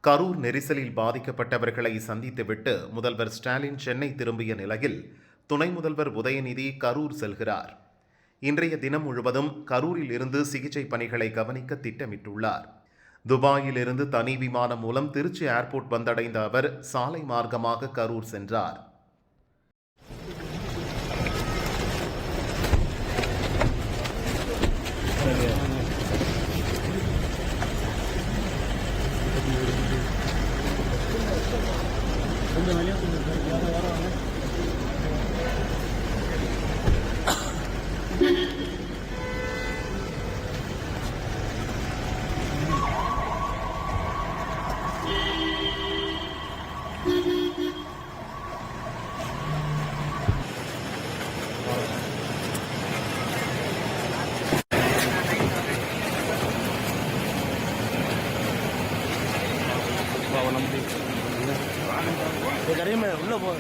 கரூர் நெரிசலில் பாதிக்கப்பட்டவர்களை சந்தித்துவிட்டு முதல்வர் ஸ்டாலின் சென்னை திரும்பிய நிலையில் துணை முதல்வர் உதயநிதி கரூர் செல்கிறார். இன்றைய தினம் முழுவதும் கரூரில் இருந்து சிகிச்சை பணிகளை கவனிக்க திட்டமிட்டுள்ளார். துபாயில் இருந்து தனி விமானம் மூலம் திருச்சி ஏர்போர்ட் வந்தடைந்த அவர் சாலை மார்க்கமாக கரூர் சென்றார். உள்ள போ